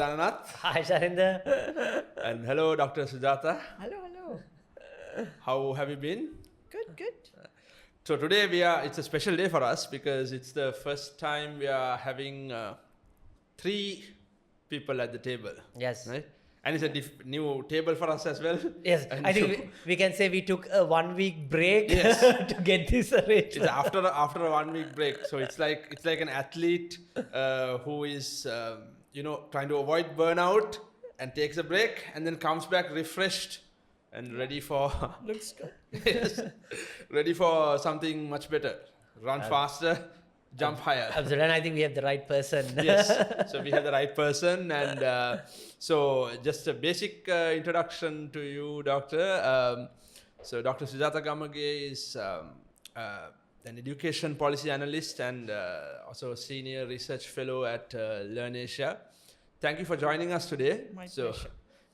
Dhananath. Hi, Charindra. And hello, Dr. Sujata. Hello. How have you been? Good. So today it's a special day for us because it's the first time we are having 3 people at the table. Yes. Right? And it's a new table for us as well. Yes, And I think we can say we took a 1 week break Yes. to get this arranged. It's after a 1 week break. So it's like an athlete who is trying to avoid burnout and takes a break and then comes back refreshed and ready for Looks good. yes, ready for something much better. Run faster, jump higher. Absolutely, and I think we have the right person. Yes, so we have the right person, and so just a basic introduction to you, Doctor. So Dr. Sujata Gamage is an education policy analyst and also a senior research fellow at Learn Asia. Thank you for joining us today. My pleasure.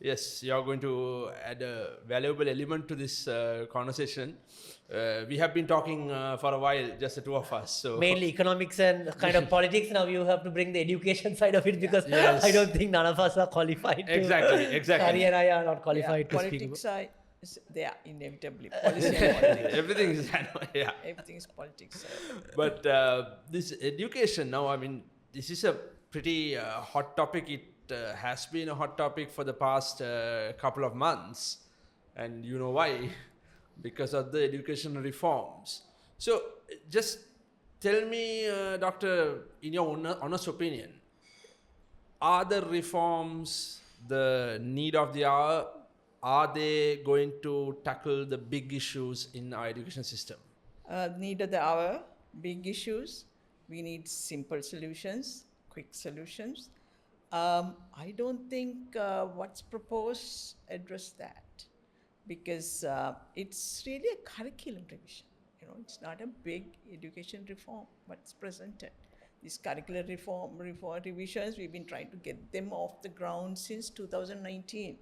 Yes, you're going to add a valuable element to this conversation. We have been talking for a while, just the two of us. So Mainly economics and kind of politics. Now you have to bring the education side of it because Yes. I don't think none of us are qualified. Exactly. Harry and I are not qualified to speak. Politics are, they are inevitably policy and politics. everything is yeah. Everything is politics. But this education now, I mean, this is a pretty hot topic. It has been a hot topic for the past couple of months, and you know why? Because of the education reforms. So just tell me, Doctor, in your honest opinion, are the reforms the need of the hour? Are they going to tackle the big issues in our education system? Need of the hour, big issues. We need simple solutions, quick solutions. I don't think what's proposed address that because it's really a curriculum revision. It's not a big education reform what's presented. These curricular reform revisions, we've been trying to get them off the ground since 2019.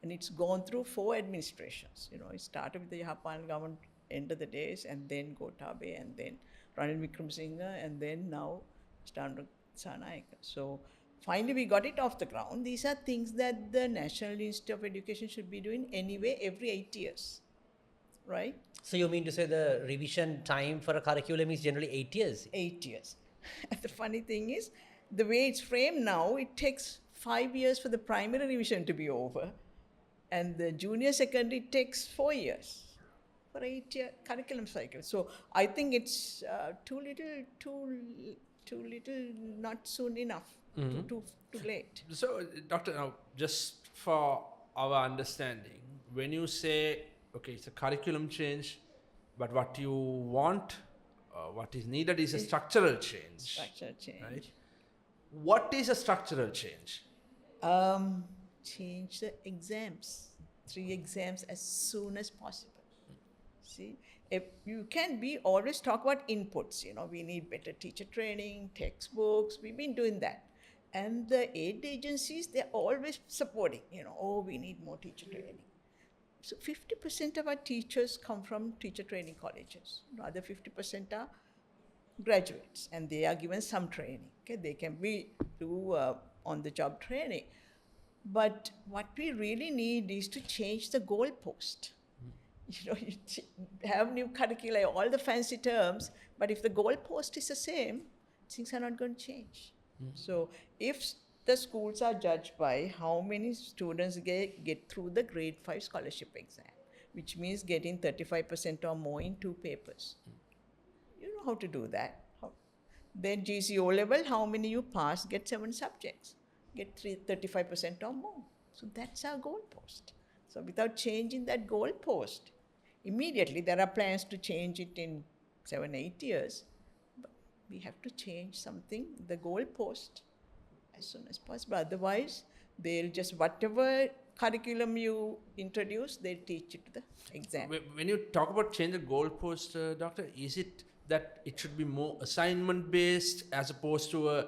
And it's gone through 4 administrations. It started with the Japan government end of the days, and then Gotabe, and then Ranil Wickremesinghe, and then now Chandrasena. So finally we got it off the ground. These are things that the National Institute of Education should be doing anyway every 8 years, right? So you mean to say the revision time for a curriculum is generally 8 years? 8 years. And the funny thing is, the way it's framed now, it takes 5 years for the primary revision to be over. And the junior secondary takes 4 years for 8-year curriculum cycle. So I think it's too little, not soon enough, too late. So, Doctor, now just for our understanding, when you say, okay, it's a curriculum change, but what you want, what is needed is a structural change. Structural change. Right? What is a structural change? Change the exams, 3 exams as soon as possible. See, if you can always talk about inputs, we need better teacher training, textbooks, we've been doing that. And the aid agencies, they're always supporting, we need more teacher training. So 50% of our teachers come from teacher training colleges. The other 50% are graduates, and they are given some training. Okay, they can do on-the-job training. But what we really need is to change the goalpost. You have new curricula, all the fancy terms, but if the goalpost is the same, things are not going to change. So if the schools are judged by how many students get through the grade 5 scholarship exam, which means getting 35% or more in 2 papers. You know how to do that. Then GCO level, how many you pass, get 7 subjects, get 35% or more. So that's our goalpost. So without changing that goalpost, immediately there are plans to change it in 7-8 years, but we have to change something, the goalpost, as soon as possible. Otherwise, they'll just, whatever curriculum you introduce, they'll teach it to the exam. When you talk about change the goalpost, Doctor, is it that it should be more assignment based as opposed to a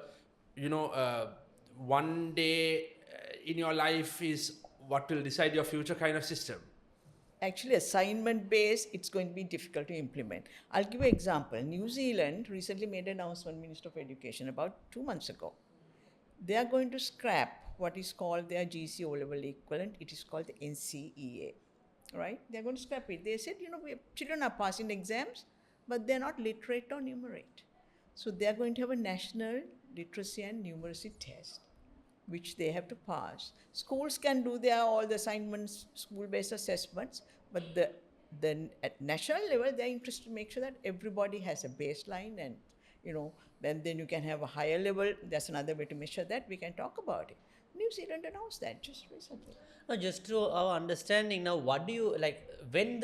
one day in your life is what will decide your future kind of system? Actually, assignment based, it's going to be difficult to implement. I'll give you an example. New Zealand recently made an announcement, Minister of Education, about 2 months ago. they are going to scrap what is called their GC O-level equivalent. It is called the NCEA, right? They're going to scrap it. They said, children are passing exams, but they're not literate or numerate. So they're going to have a national literacy and numeracy test, which they have to pass. Schools can do all the assignments, school-based assessments, but then at national level, they're interested to make sure that everybody has a baseline and, then you can have a higher level. That's another way to measure that. We can talk about it. New Zealand announced that just recently. Now, just to our understanding now, what do you like when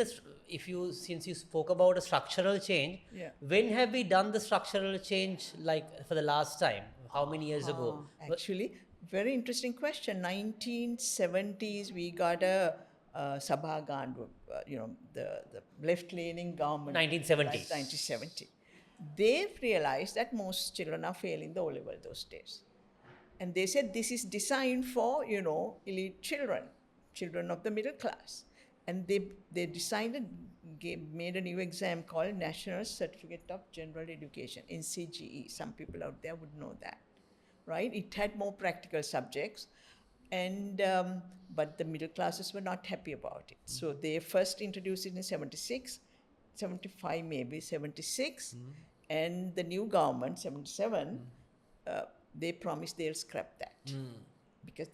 since you spoke about a structural change, when have we done the structural change like for the last time? How many years ago? Actually, very interesting question. 1970s, we got a Sabha Gandu, the left-leaning government. 1970. They've realized that most children are failing the O-level those days. And they said this is designed for, elite children of the middle class. And they decided, made a new exam called National Certificate of General Education, NCGE. Some people out there would know that, right? It had more practical subjects. And but the middle classes were not happy about it. So they first introduced it in 76, 75 maybe, 76. And the new government, 77, they promised they'll scrap that. Because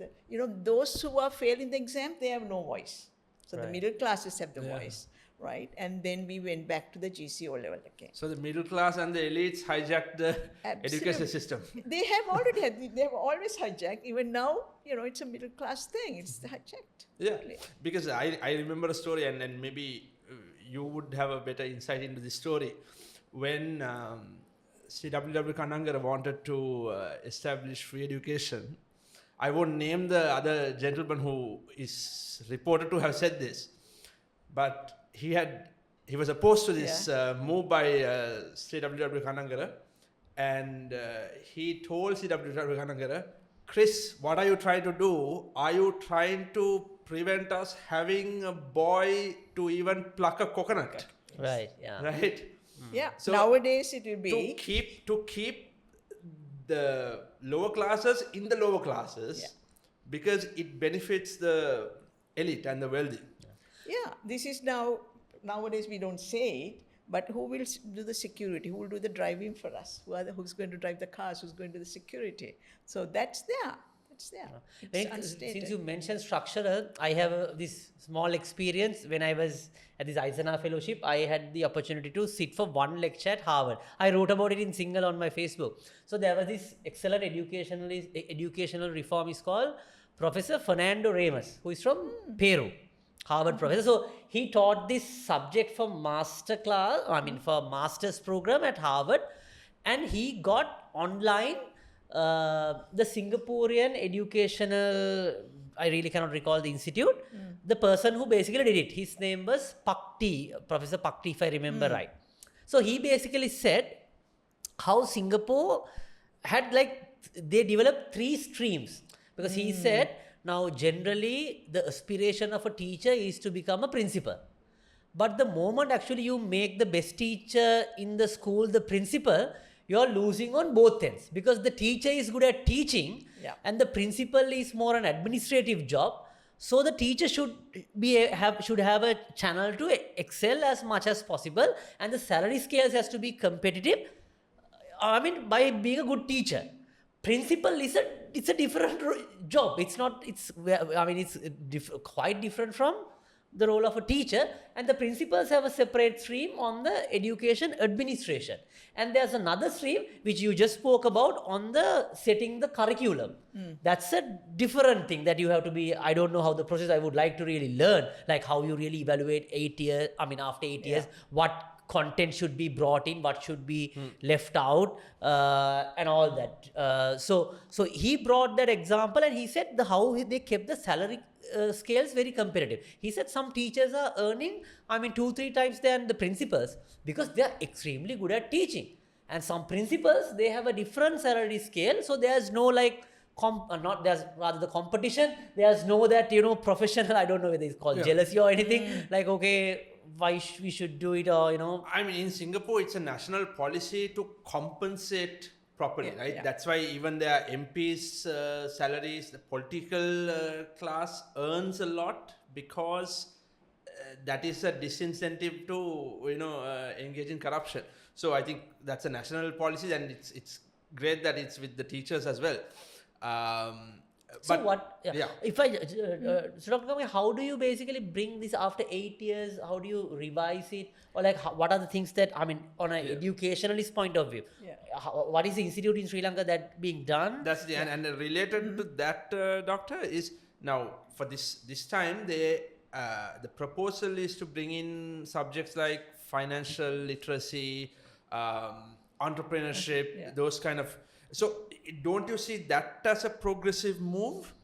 those who are failing the exam, they have no voice. So the middle classes have the voice, right? And then we went back to the GCO level again. So the middle class and the elites hijacked the education system. They have always hijacked. Even now, it's a middle class thing. It's hijacked. Yeah, because I remember a story, and maybe you would have a better insight into this story. When Sri W. Kanangara wanted to establish free education, I won't name the other gentleman who is reported to have said this, but he was opposed to this move by Sri W. Kanangara, and he told Sri W. Kanangara, Chris, what are you trying to do? Are you trying to prevent us having a boy to even pluck a coconut? Right, yeah. Right? Yeah, so nowadays it will be... To keep the lower classes in the lower classes, because it benefits the elite and the wealthy. Yeah, this is nowadays we don't say it, but who will do the security? Who will do the driving for us? Who's going to drive the cars? Who's going to do the security? So that's there. Since you mentioned structural, I have this small experience. When I was at this Eisenhower Fellowship, I had the opportunity to sit for one lecture at Harvard. I wrote about it in single on my Facebook. So there was this excellent educational reformist called Professor Fernando Ramos, who is from Peru, Harvard professor. So he taught this subject for master's program at Harvard, and he got online the Singaporean educational, I really cannot recall the institute, the person who basically did it, his name was Professor Pakti, if I remember right. So he basically said how Singapore had they developed 3 streams, because he said now generally the aspiration of a teacher is to become a principal. But the moment actually you make the best teacher in the school the principal, you're losing on both ends, because the teacher is good at teaching and the principal is more an administrative job. So the teacher should have a channel to excel as much as possible, and the salary scales has to be competitive. By being a good teacher. Principal it's a different job. It's quite different from the role of a teacher, and the principals have a separate stream on the education administration. And there's another stream which you just spoke about on the setting the curriculum. That's a different thing that you have to be, I don't know how the process, I would like to really learn, like how you really evaluate after 8 years, what content should be brought in, what should be left out, and all that. So he brought that example, and he said how they kept the salary scales very competitive. He said some teachers are earning 2-3 times than the principals, because they are extremely good at teaching, and some principals, they have a different salary scale. So there's no there's rather the competition. There's no that professional, I don't know whether it's called jealousy or anything, why we should do it, or in Singapore, it's a national policy to compensate properly, Yeah, right? yeah. That's why even their MPs' salaries, the political class earns a lot because that is a disincentive to engage in corruption. So I think that's a national policy, and it's great that it's with the teachers as well. So But what? yeah. If I, so Dr. Gamage, how do you basically bring this after 8 years? How do you revise it, or like what are the things that on an educationalist point of view? Yeah. What is the institute in Sri Lanka that being done? That's the and related to that, doctor, is now for this time the proposal is to bring in subjects like financial literacy, entrepreneurship, those kind of. So don't you see that as a progressive move?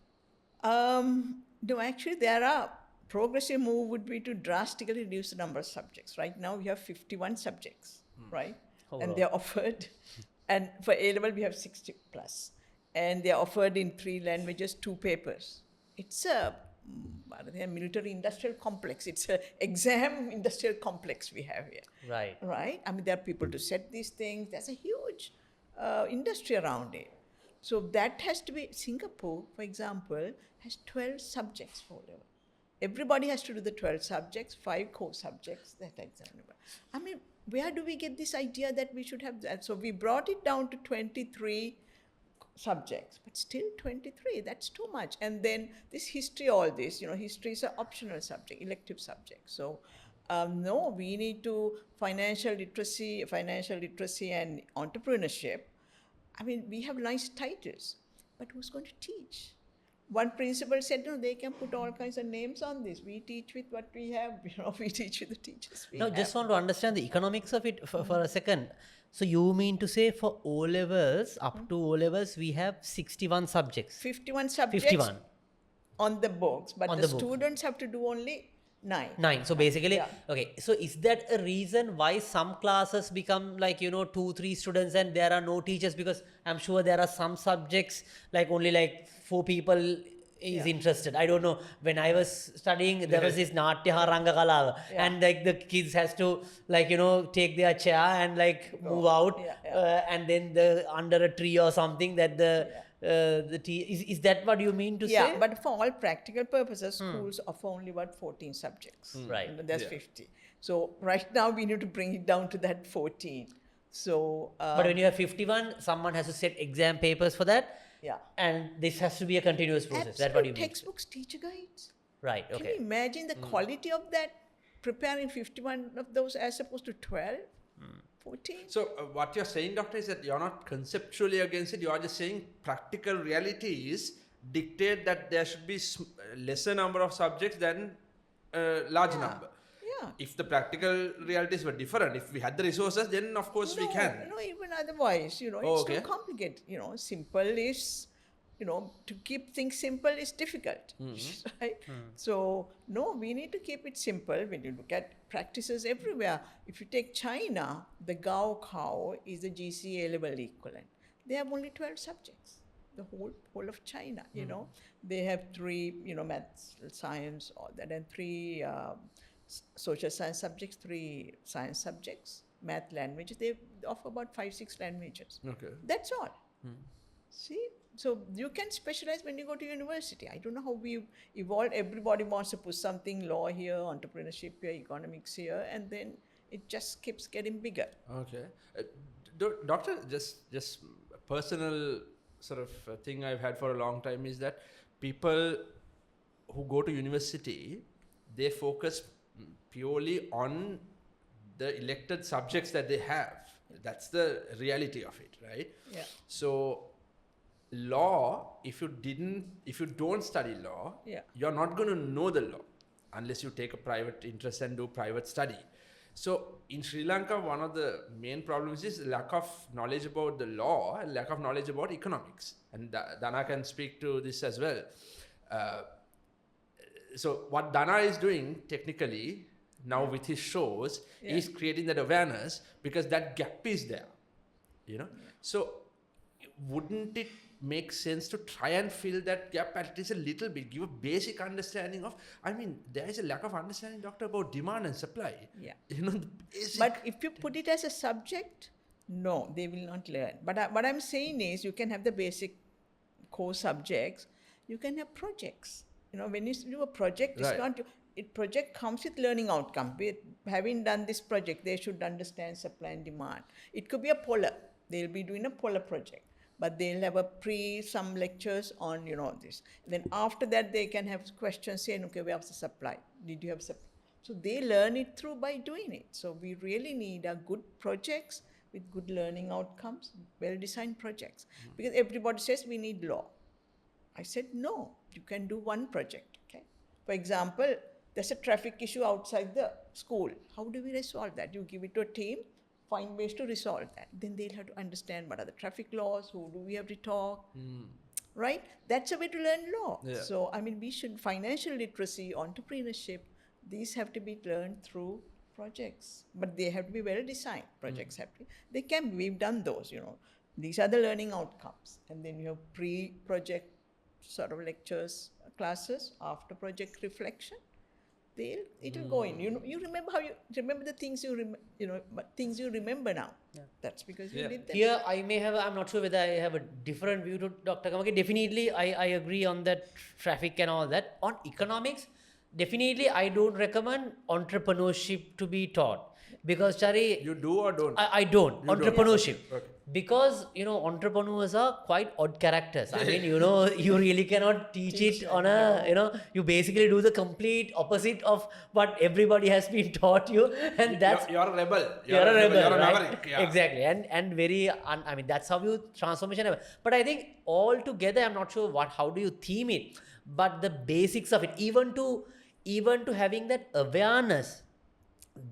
No, actually, there are progressive move would be to drastically reduce the number of subjects. Right now, we have 51 subjects, right? And they're offered, and for A level, we have 60 plus. And they're offered in 3 languages, 2 papers. It's a military industrial complex. It's an exam industrial complex we have here. Right. Right? I mean, there are people to set these things. There's a huge industry around it. So that has to be, Singapore, for example, has 12 subjects for level. Everybody has to do the 12 subjects, 5 core subjects, that exam. I mean, where do we get this idea that we should have that? So we brought it down to 23 subjects, but still 23, that's too much. And then this history, all this, history is an optional subject, elective subject. So no, we need to financial literacy and entrepreneurship. I mean, we have nice titles, but who's going to teach? One principal said, no, they can put all kinds of names on this. We teach with what we have, we teach with the teachers we have. Just want to understand the economics of it for a second. So you mean to say for O levels, up to O levels, we have 61 subjects? 51 subjects 51. On the books, but On the the book. students have to do only 9. 9. So basically, Yeah. okay. So is that a reason why some classes become like, 2-3 students and there are no teachers? Because I'm sure there are some subjects like only like 4 people is interested. I don't know. When I was studying, there was this Natya Haranga Kala, and like the kids has to like, take their chair and like move out, and then under a tree or something that is that what you mean to say? Yeah, but for all practical purposes, schools offer only about 14 subjects. Right. There's 50. So right now we need to bring it down to that 14. So. But when you have 51, someone has to set exam papers for that. Yeah. And this has to be a continuous process. That's what you mean. Textbooks, teacher guides. Right. Can you Okay. imagine the quality of that? Preparing 51 of those as opposed to 12, 14. So what you're saying, doctor, is that you're not conceptually against it. You are just saying practical realities dictate that there should be lesser number of subjects than large number. Yeah. If the practical realities were different, if we had the resources, then of course we can. No, even otherwise, it's too complicated. Simple is, to keep things simple is difficult, right? So, no, we need to keep it simple. When you look at practices everywhere, if you take China, the Gaokao is the GCA level equivalent. They have only 12 subjects, the whole of China, They have 3, maths, science, all that, and 3 social science subjects, 3 science subjects, math, languages. They offer about 5-6 languages. Okay. That's all. See? So you can specialize when you go to university. I don't know how we evolved. Everybody wants to put something, law here, entrepreneurship here, economics here, and then it just keeps getting bigger. Okay. Doctor, just a personal sort of thing I've had for a long time is that people who go to university, they focus purely on the elected subjects that they have. That's the reality of it, right? Yeah. So law, if you don't study law, you're not going to know the law unless you take a private interest and do private study. So in Sri Lanka, one of the main problems is lack of knowledge about the law and lack of knowledge about economics. And Dana can speak to this as well. So what Dana is doing technically now with his shows is creating that awareness, because that gap is there, So wouldn't it make sense to try and fill that gap at least a little bit, give a basic understanding of, there is a lack of understanding, doctor, about demand and supply. Yeah. The basic. But if you put it as a subject, No, they will not learn. But what I'm saying is you can have the basic core subjects. You can have projects. When you do a project, it's Right. not... project comes with learning outcome. Having done this project, they should understand supply and demand. It could be a polar. They'll be doing a polar project. But they'll have some lectures on, this. Then after that, they can have questions saying, okay, where's the supply? Did you have supply? So they learn it through by doing it. So we really need a good projects with good learning outcomes, well-designed projects. Because everybody says we need law. I said, no, you can do one project, okay? For example, there's a traffic issue outside the school. How do we resolve that? You give it to a team, find ways to resolve that. Then they'll have to understand what are the traffic laws, who do we have to talk, right? That's a way to learn law. Yeah. So, we should... financial literacy, entrepreneurship, these have to be learned through projects. But they have to be well-designed. Projects have to be... we've done those, These are the learning outcomes. And then you have pre-project sort of lectures, classes, after project reflection. It'll go in. You remember remember the things things you remember now. Yeah. That's because you did them. Here, I'm not sure whether I have a different view to Dr. Gamage. Definitely, I agree on that traffic and all that. On economics, definitely, I don't recommend entrepreneurship to be taught. Because, Chari... You do or don't? I don't. You Entrepreneurship. don't. Okay. Because, entrepreneurs are quite odd characters. I mean, you really cannot teach it on you basically do the complete opposite of what everybody has been taught you. And that's... You're a rebel. You're a rebel, You're a right? maverick. Yeah. Exactly. And very... that's how you transformation happen. But I think all together, I'm not sure how do you theme it. But the basics of it, even to having that awareness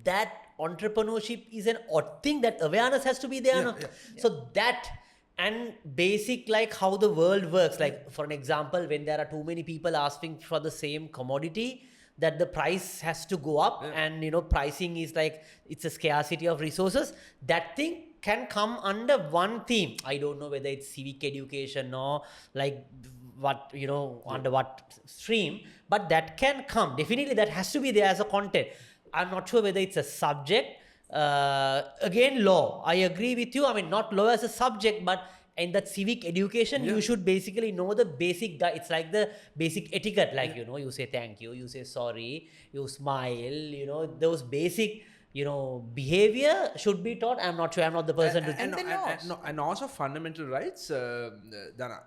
that entrepreneurship is an odd thing, that awareness has to be there. So that and basic, like how the world works, like for an example, when there are too many people asking for the same commodity, that the price has to go up, and pricing is like, it's a scarcity of resources. That thing can come under one theme. I don't know whether it's civic education or like what, under what stream, but that can come. Definitely that has to be there as a content. I'm not sure whether it's a subject. Again, law. I agree with you. Not law as a subject, but in that civic education, you should basically know the basic... It's like the basic etiquette. Like, you say thank you, you say sorry, you smile, those basic, behavior should be taught. I'm not sure. I'm not the person to... And also fundamental rights, Dana.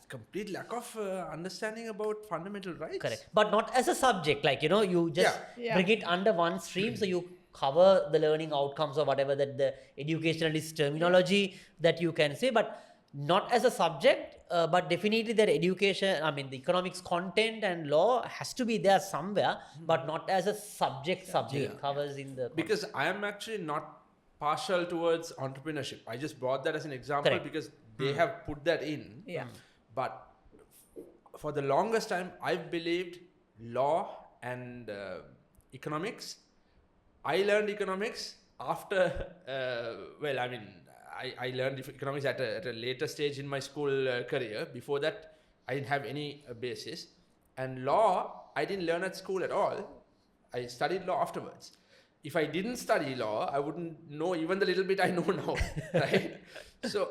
Complete lack of understanding about fundamental rights. Correct. But not as a subject. Like, you just bring it under one stream. So you cover the learning outcomes or whatever that the educationalist terminology that you can say, but not as a subject. But definitely that education, the economics content and law has to be there somewhere, but not as a subject. It covers in the... Because I am actually not partial towards entrepreneurship. I just brought that as an example. Correct. Because they have put that in. Yeah. But for the longest time, I've believed law and economics. I learned economics after, I learned economics at a later stage in my school career. Before that, I didn't have any basis. And law, I didn't learn at school at all. I studied law afterwards. If I didn't study law, I wouldn't know even the little bit I know now, right? So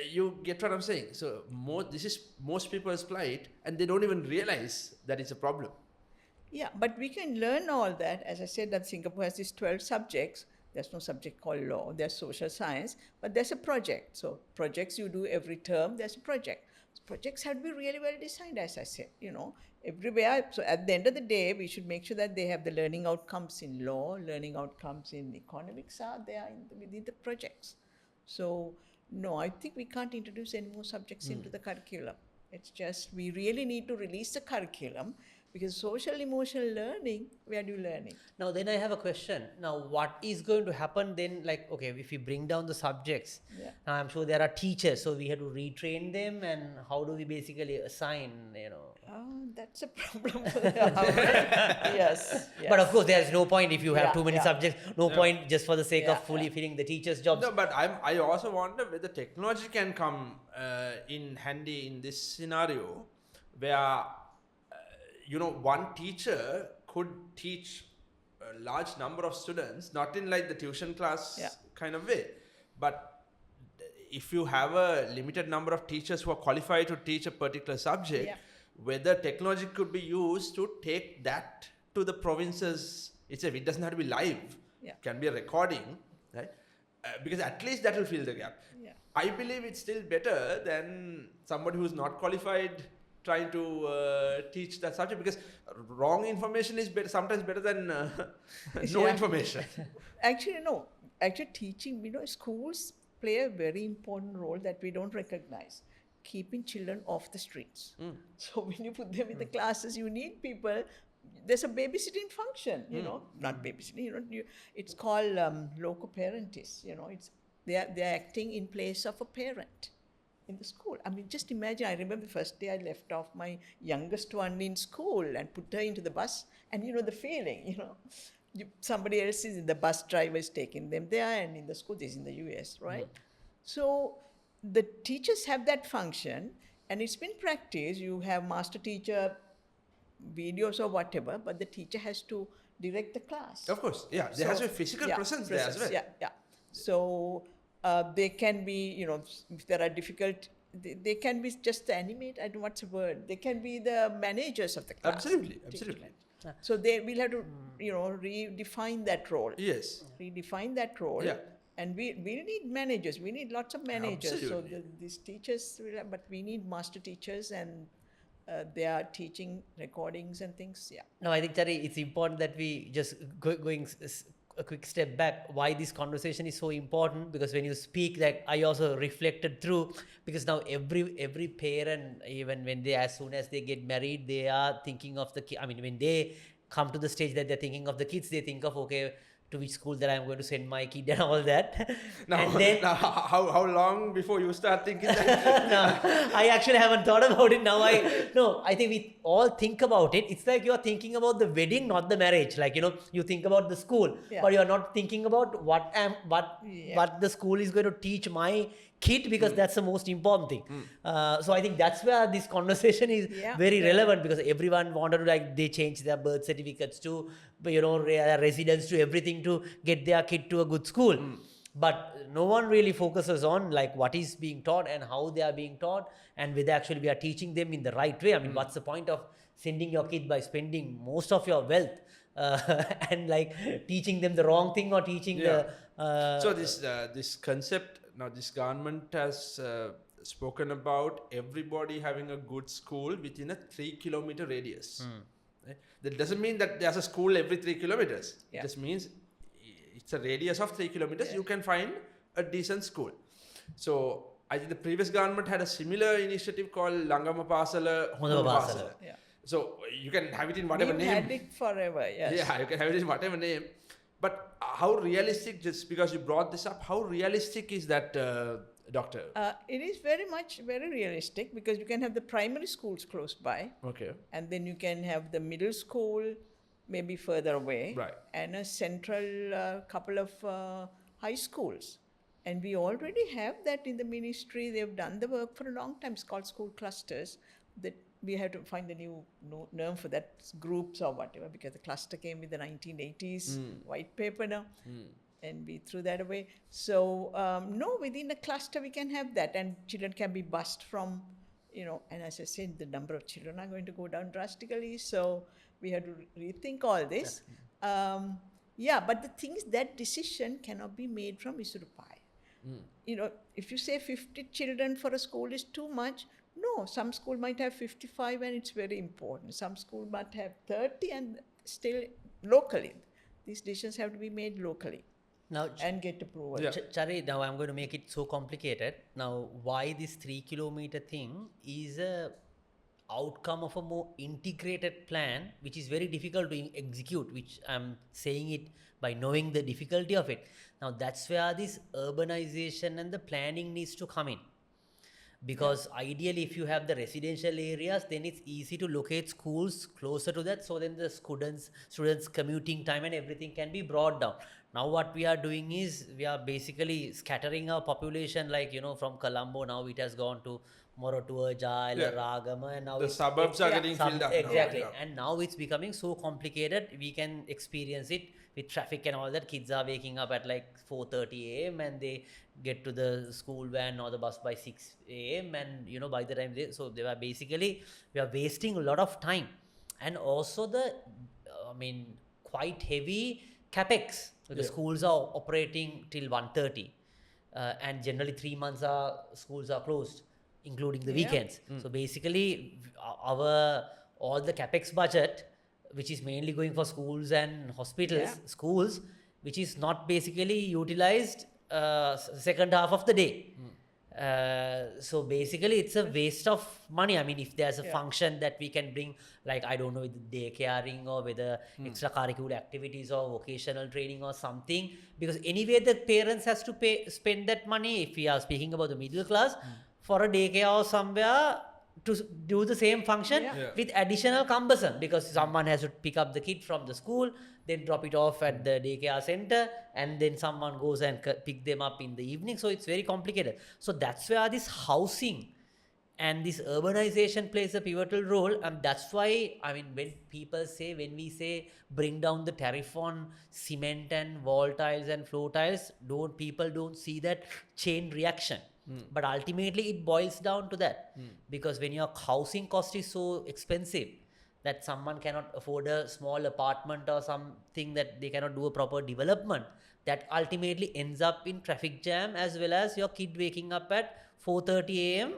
you get what I'm saying. So this is most people's plight, and they don't even realize that it's a problem. Yeah, but we can learn all that. As I said, that Singapore has these 12 subjects. There's no subject called law. There's social science, but there's a project. So projects you do every term, there's a project. So projects have to be really well designed, as I said, everywhere. So at the end of the day, we should make sure that they have the learning outcomes in law, learning outcomes in economics are there within the projects. So no, I think we can't introduce any more subjects into the curriculum. It's just, we really need to release the curriculum. Because social emotional learning, where do you learn it? Now, then I have a question. Now, what is going to happen then? Like, okay, if we bring down the subjects, now I'm sure there are teachers, so we have to retrain them, and how do we basically assign, Oh, that's a problem for them. Yes. But of course, there's no point if you have too many subjects, no point just for the sake of fully filling the teachers' jobs. No, but I also wonder whether technology can come in handy in this scenario, where one teacher could teach a large number of students, not in like the tuition class kind of way, But if you have a limited number of teachers who are qualified to teach a particular subject, Yeah. whether technology could be used to take that to the provinces itself. It doesn't have to be live. Yeah. It can be a recording, right? Because at least that will fill the gap. Yeah. I believe it's still better than somebody who's not qualified trying to teach that subject, because wrong information is sometimes better than no Yeah. information. Actually, no. Actually, teaching, schools play a very important role that we don't recognize. Keeping children off the streets. So when you put them in the classes, you need people. There's a babysitting function, not babysitting. It's called loco parentis. It's they're acting in place of a parent in the school. I mean, just imagine. I remember the first day I left off my youngest one in school and put her into the bus, and the feeling, somebody else is in the bus, driver is taking them there, and in the school, this is in the US, right? So the teachers have that function, and it's been practiced. You have master teacher videos or whatever, but the teacher has to direct the class. Of course, yeah. There has to be physical presence there as well. Yeah. So they can be, if there are difficult, they can be just the animate. I don't know what's the word. They can be the managers of the class. Absolutely. So they will have to, redefine that role. Yes. Redefine that role. Yeah. And we need managers. We need lots of managers. Absolutely. So these teachers will have, but we need master teachers, and they are teaching recordings and things. Yeah. No, I think, Chari, it's important that we just going a quick step back. Why this conversation is so important? Because when you speak, like I also reflected through, because now every parent, even when as soon as they get married, they are thinking of the kid. I mean, when they come to the stage that they're thinking of the kids, they think of, okay, to which school that I'm going to send my kid and all that. Now, how long before you start thinking that? No, I actually haven't thought about it now. I think we all think about it. It's like you're thinking about the wedding, not the marriage. Like, you think about the school, but you're not thinking about what the school is going to teach my kid, because that's the most important thing. So I think that's where this conversation is very relevant, because everyone wanted to, they change their birth certificates to, residence to everything to get their kid to a good school. But no one really focuses on what is being taught and how they are being taught, and whether actually we are teaching them in the right way. I mean, what's the point of sending your kid by spending most of your wealth and teaching them the wrong thing, or teaching So this concept, now this government has spoken about everybody having a good school within a 3-kilometer radius. Right? That doesn't mean that there's a school every 3 kilometers. Yeah. It just means it's a radius of 3 kilometers. You can find a decent school. So I think the previous government had a similar initiative called Langama Pasala, Hondama Pasala. Yeah. So you can have it in whatever We've name. had it forever, yes. Yeah, you can have it in whatever name. But how realistic, just because you brought this up, how realistic is that, Doctor? It is very realistic, because you can have the primary schools close by. Okay. And then you can have the middle school maybe further away. Right. And a central couple of high schools. And we already have that in the ministry. They've done the work for a long time. It's called school clusters. That we have to find a new name for that, groups or whatever, because the cluster came with the 1980s white paper now. And we threw that away. So, no, within a cluster we can have that. And children can be bused from, and as I said, the number of children are going to go down drastically. So we have to rethink all this. But the thing is, that decision cannot be made from Isurupai. If you say 50 children for a school is too much, no, some school might have 55 and it's very important. Some school might have 30 and still locally. These decisions have to be made locally. Now, and get approval. Yeah. Chari, now I'm going to make it so complicated. Now, why this 3-kilometer thing is a outcome of a more integrated plan, which is very difficult to execute, which I'm saying it by knowing the difficulty of it. Now, that's where this urbanization and the planning needs to come in. Because ideally, if you have the residential areas, then it's easy to locate schools closer to that. So then the students' commuting time and everything can be brought down. Now what we are doing is we are basically scattering our population, from Colombo. Now it has gone to Moratuwa, Jail, Ragama, and now the suburbs are getting filled up. Exactly. Now. And now it's becoming so complicated. We can experience it with traffic and all that, kids are waking up at like 4:30 a.m. and they get to the school van or the bus by 6 a.m. and by the time we are wasting a lot of time, and also the quite heavy capex. The schools are operating till 1:30, and generally 3 months schools are closed, including the weekends. So basically our all the capex budget, which is mainly going for schools and hospitals, schools, which is not basically utilized second half of the day. So basically it's a waste of money. I mean, if there's a function that we can bring, like, I don't know, with daycaring or whether extracurricular activities or vocational training or something, because anyway the parents has to spend that money, if we are speaking about the middle class, for a daycare or somewhere to do the same function with additional cumbersome, because someone has to pick up the kid from the school, then drop it off at the daycare center, and then someone goes and pick them up in the evening. So it's very complicated. So that's where this housing and this urbanization plays a pivotal role, and that's why, I mean, when we say bring down the tariff on cement and wall tiles and floor tiles, people don't see that chain reaction. But ultimately it boils down to that, because when your housing cost is so expensive that someone cannot afford a small apartment or something, that they cannot do a proper development, that ultimately ends up in traffic jam, as well as your kid waking up at 4:30 a.m.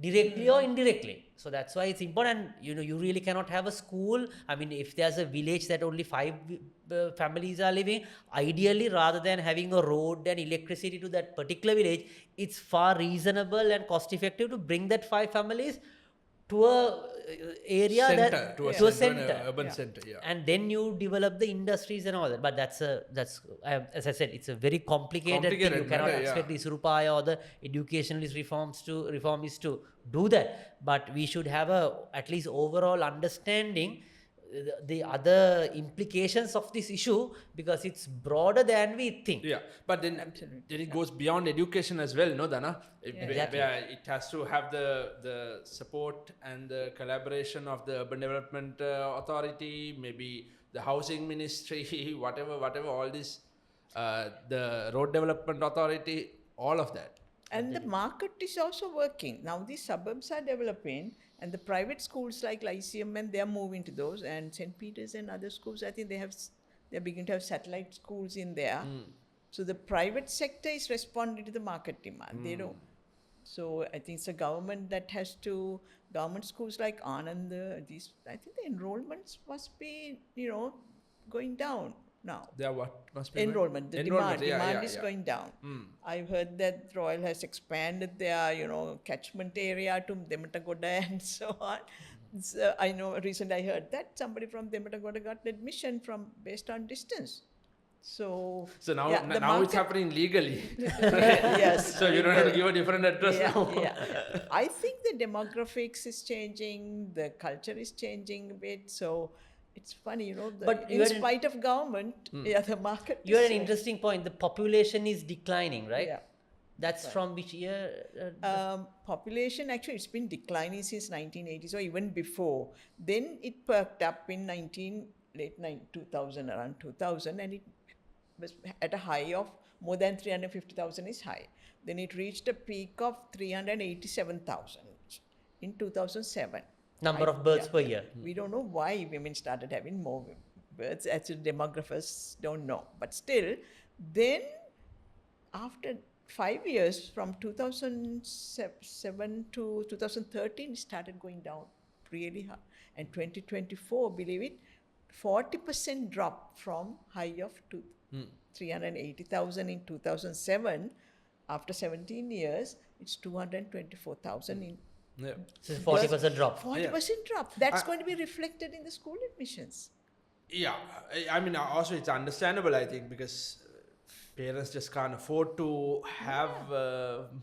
directly or indirectly. So that's why it's important. You really cannot have a school. I mean, if there's a village that only 5 families are living, ideally, rather than having a road and electricity to that particular village, it's far reasonable and cost effective to bring that 5 families to a area center, to a center, urban center, and then you develop the industries and all that. But that's as I said, it's a very complicated thing. You cannot expect the Surupaya or the educationalist reformists to do that. But we should have at least overall understanding the other implications of this issue, because it's broader than we think. But then it goes beyond education as well, no, Dana? Exactly. Where it has to have the support and the collaboration of the Urban Development Authority, maybe the Housing Ministry, whatever, all this, the Road Development Authority, all of that. And the market is also working. Now these suburbs are developing, and the private schools like Lyceum, and they are moving to those, and St. Peter's and other schools, I think they're beginning to have satellite schools in there. So the private sector is responding to the market demand. They don't. So I think it's a government that has to, government schools like Anand, I think the enrollments must be, going down now. They are what? Must be Enrollment. The Enrollment, demand is going down. I've heard that Royal has expanded their, catchment area to Dematagoda and so on. So I know recently I heard that somebody from Dematagoda got admission based on distance. So now it's happening legally. Yes. So you don't have to give a different address now. I think the demographics is changing, the culture is changing a bit. So it's funny, But in spite of government, the market. You had an interesting point. The population is declining, right? Yeah. That's from which year? Population, actually, it's been declining since 1980s or even before. Then it perked up in late 2000, around 2000, and it was at a high of more than 350,000 is high. Then it reached a peak of 387,000 in 2007. Number of births per year. We don't know why women started having more births. Actually, demographers don't know. But still, then after 5 years, from 2007 to 2013, it started going down really high. And 2024, believe it, 40% drop from high of 380,000 in 2007. After 17 years, it's 224,000 in. So 40% drop. 40% drop. That's going to be reflected in the school admissions. Yeah, I mean, also it's understandable, I think, because parents just can't afford to have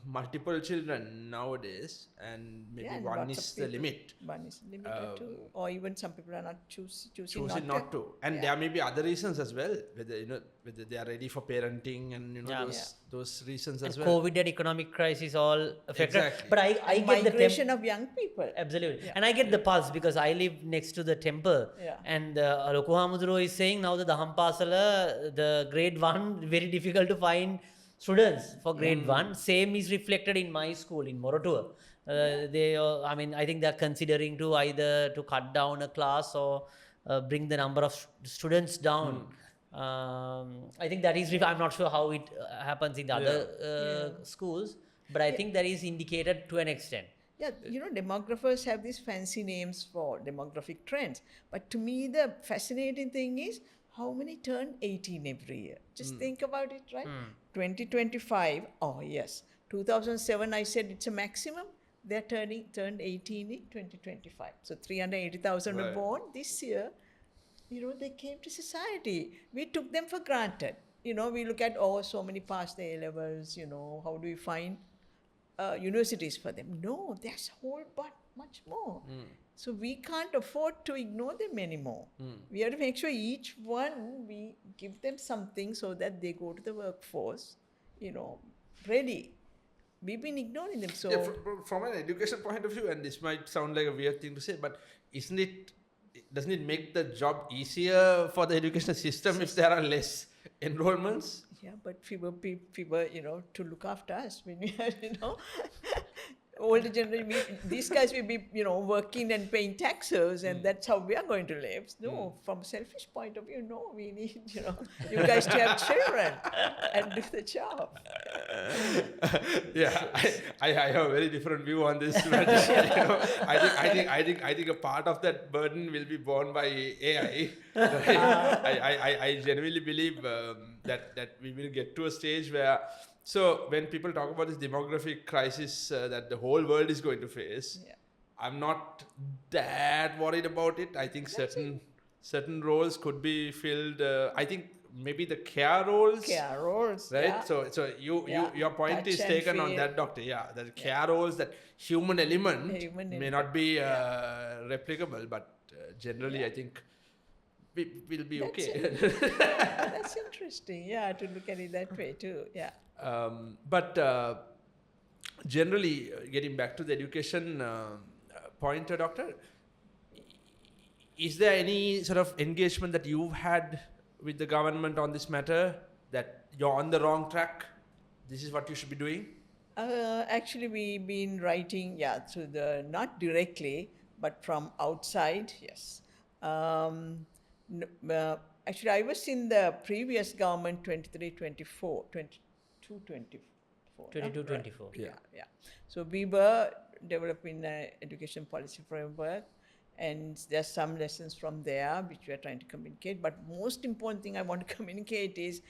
multiple children nowadays, and maybe one is the limit. One is limited to, or even some people are not choosing not to. And there may be other reasons as well, whether whether they are ready for parenting and Yeah. those reasons And as well. COVID and economic crisis all affected. Exactly. But I And get the migration of young people. Absolutely. Yeah. And I get the pulse because I live next to the temple. Yeah. And Loku Hamuduro is saying now the Dhampasala, the grade 1, very difficult to find students for grade 1. Same is reflected in my school in Morotua. I think they're considering to either to cut down a class or bring the number of students down. I think that is, I'm not sure how it happens in the other schools, but I think that is indicated to an extent. Yeah, demographers have these fancy names for demographic trends. But to me, the fascinating thing is how many turn 18 every year. Just think about it, right? 2025, oh yes. 2007, I said it's a maximum. They're turned 18 in 2025. So 380,000 were born this year. They came to society. We took them for granted. We look at, so many passed the A-levels, how do we find universities for them? No, there's a whole but much more. So we can't afford to ignore them anymore. We have to make sure each one, we give them something so that they go to the workforce, ready. We've been ignoring them. So from an education point of view, and this might sound like a weird thing to say, but doesn't it make the job easier for the education system if there are less enrollments? Yeah, but fewer people, to look after us when we are, older generation. These guys will be, working and paying taxes, and that's how we are going to live. No, from a selfish point of view, no, we need, you guys to have children and do the job. Yeah, I have a very different view on this. But, I think a part of that burden will be borne by AI. Right? I genuinely believe that we will get to a stage where. So when people talk about this demographic crisis that the whole world is going to face, I'm not that worried about it. I think certain roles could be filled. I think maybe the care roles. Care roles, right? yeah. So your point Touch is and taken on feel. that, doctor. Yeah, the care roles, that human element may not be replicable, but generally I think we'll be okay. That's interesting. Yeah, to look at it that way too. Yeah. But generally, getting back to the education point, doctor, is there any sort of engagement that you've had with the government on this matter, that you're on the wrong track, this is what you should be doing? Actually, we've been writing, through not directly, but from outside, yes. Actually, I was in the previous government, 23-24, 22-24. 22-24. Yeah. So we were developing an education policy framework, and there's some lessons from there which we are trying to communicate. But most important thing I want to communicate is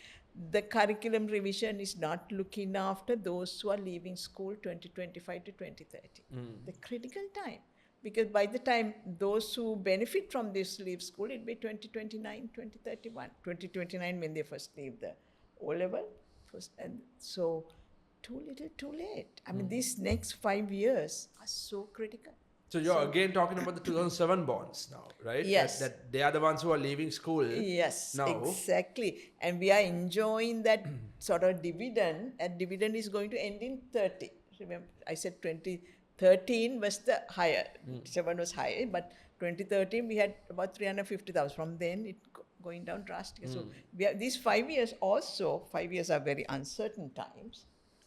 the curriculum revision is not looking after those who are leaving school 2025 to 2030. The critical time. Because by the time those who benefit from this leave school, it'll be 2029, 2031. 2029 when they first leave the O-level. And so too little, too late. I mean, these next 5 years are so critical. So you're again talking about the 2007 bonds now, right? Yes. That they are the ones who are leaving school. Yes, now. Exactly. And we are enjoying that sort of dividend. And dividend is going to end in 30. Remember, I said 2013 was the higher. 7 was higher, but 2013 we had about 350,000. From then it going down drastically. So we have these 5 years also. 5 years are very uncertain times.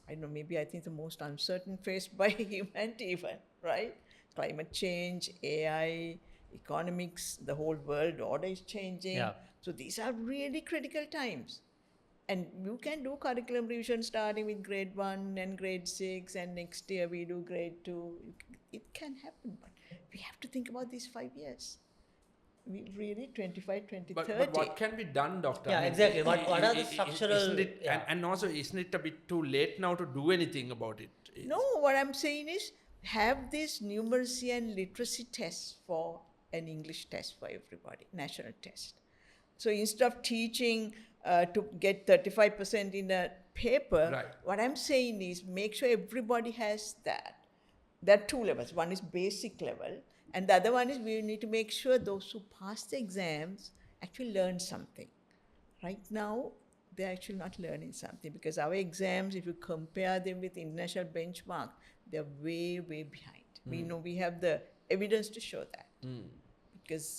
I don't know, maybe I think the most uncertain faced by humanity even, right? Climate change, AI, economics, the whole world order is changing. Yeah. So these are really critical times. And you can do curriculum revision starting with grade 1 and grade 6, and next year we do grade 2. It can happen, but we have to think about these 5 years. We really 25, 20, 30. But what can be done, doctor? Yeah, I mean, exactly. What are the structural... Isn't it, and also, isn't it a bit too late now to do anything about it? No, what I'm saying is have this numeracy and literacy tests for an English test for everybody, national test. So instead of teaching to get 35% in a paper, right. What I'm saying is make sure everybody has that. There are 2 levels. One is basic level, and the other one is we need to make sure those who pass the exams actually learn something. Right now, they're actually not learning something, because our exams, if you compare them with international benchmark, they're way, way behind. We know, we have the evidence to show that. Because